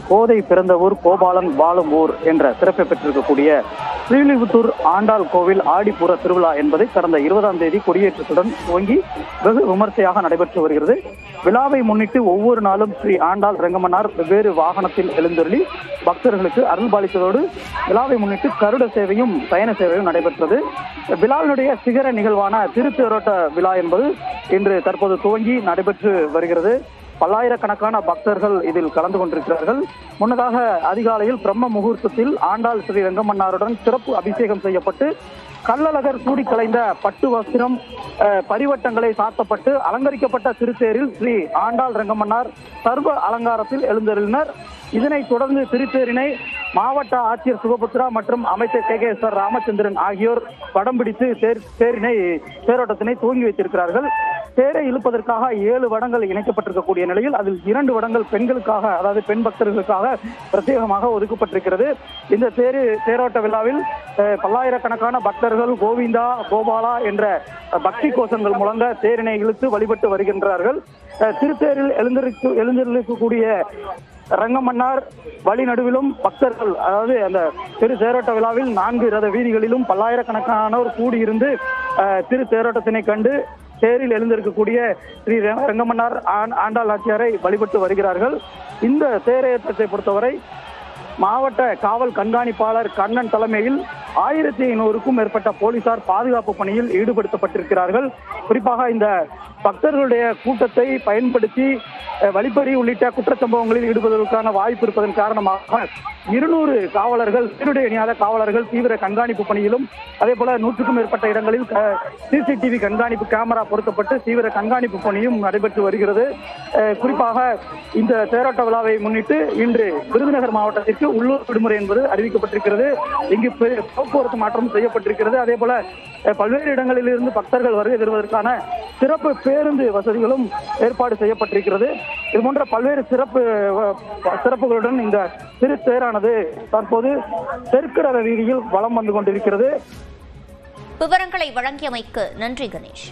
கோதை பிறந்த ஊர் கோபாலன் வாழும் ஊர் என்ற சிறப்பை பெற்றிருக்கக்கூடிய ஸ்ரீலிபுத்தூர் ஆண்டாள் கோவில் ஆடிப்பூர திருவிழா என்பதை கடந்த 20ஆம் தேதி கொடியேற்றத்துடன் துவங்கி வெகு விமர்சையாக நடைபெற்று வருகிறது. விழாவை முன்னிட்டு ஒவ்வொரு நாளும் ஸ்ரீ ஆண்டாள் ரெங்கமன்னார் வெவ்வேறு வாகனத்தில் எழுந்தருளி பக்தர்களுக்கு அருள்பாலித்ததோடு விழாவை முன்னிட்டு கருட சேவையும் சயன சேவையும் நடைபெற்றது. விழாவினுடைய சிகர நிகழ்வான திருத்தேரோட்ட விழா என்பது இன்று தற்போது துவங்கி நடைபெற்று வருகிறது. பல்லாயிரக்கணக்கான பக்தர்கள் இதில் கலந்து கொண்டிருக்கிறார்கள். முன்னதாக அதிகாலையில் பிரம்ம முகூர்த்தத்தில் ஆண்டாள் ஸ்ரீ ரெங்கமன்னாருடன் சிறப்பு அபிஷேகம் செய்யப்பட்டு கள்ளழகர் சூடி கலைந்த பட்டு வஸ்திரம் பரிவட்டங்களை சாத்தப்பட்டு அலங்கரிக்கப்பட்ட திருத்தேரில் ஸ்ரீ ஆண்டாள் ரெங்கமன்னார் சர்வ அலங்காரத்தில் எழுந்தருளினர். இதனைத் தொடர்ந்து திருத்தேரினை மாவட்ட ஆட்சியர் சுகபுத்ரா மற்றும் அமைச்சர் கே.கே.எஸ்.ஆர். ராமச்சந்திரன் ஆகியோர் படம் பிடித்து தேரோட்டத்தினை துவங்கி வைத்திருக்கிறார்கள். தேரை இழுப்பதற்காக 7 வடங்கள் இணைக்கப்பட்டிருக்கக்கூடிய நிலையில் அதில் 2 வடங்கள் பெண்களுக்காக, அதாவது பெண் பக்தர்களுக்காக பிரத்யேகமாக ஒதுக்கப்பட்டிருக்கிறது. இந்த தேரோட்ட விழாவில் பல்லாயிரக்கணக்கான பக்தர்கள் கோவிந்தா கோபாலா என்ற பக்தி கோஷங்கள் முழங்க தேரினை இழுத்து வழிபட்டு வருகின்றார்கள். திருத்தேரில் எழுந்திருக்கக்கூடிய ரெங்கமன்னார் வழி நடுவிலும் பக்தர்கள், அதாவது அந்த தேரோட்ட விழாவில் 4 ரத வீதிகளிலும் பல்லாயிரக்கணக்கானோர் கூடியிருந்து தேரோட்டத்தினை கண்டு தேரில் எழுந்திருக்கக்கூடிய ஸ்ரீ ரெங்கமன்னார் ஆண்டாள் நாச்சியாரை வழிபட்டு வருகிறார்கள். இந்த தேரேற்றத்தை பொறுத்தவரை மாவட்ட காவல் கண்காணிப்பாளர் கண்ணன் தலைமையில் 1500க்கும் மேற்பட்ட போலீசார் பாதுகாப்பு பணியில் ஈடுபடுத்தப்பட்டிருக்கிறார்கள். குறிப்பாக இந்த பக்தர்களுடைய கூட்டத்தை பயன்படுத்தி வழிப்பறி உள்ளிட்ட குற்றச்சம்பவங்களில் ஈடுபடுவதற்கான வாய்ப்பு இருப்பதன் காரணமாக 200 காவலர்கள், சீருடை அணியாத காவலர்கள் தீவிர கண்காணிப்பு பணியிலும், அதே போல 100க்கும் மேற்பட்ட இடங்களில் சிசிடிவி கண்காணிப்பு கேமரா பொருத்தப்பட்டு தீவிர கண்காணிப்பு பணியும் நடைபெற்று வருகிறது. குறிப்பாக இந்த தேரோட்ட விழாவை முன்னிட்டு இன்று விருதுநகர் மாவட்டத்திற்கு உள்ளூர் விடுமுறை என்பது அறிவிக்கப்பட்டிருக்கிறது. இங்கு போக்குவரத்து மாற்றம் செய்யப்பட்டிருக்கிறது. அதே போல பல்வேறு இடங்களில் இருந்து பக்தர்கள் வருகை தருவதற்கான சிறப்பு பேருந்து வசதிகளும் ஏற்பாடு செய்யப்பட்டிருக்கிறது. இது போன்ற பல்வேறு சிறப்புகளுடன் இந்த திருத்தேரானது தற்போது தெற்கு ரத வீதியில் வலம் வந்து கொண்டிருக்கிறது. விவரங்களை வழங்கியமைக்கு நன்றி கணேஷ்.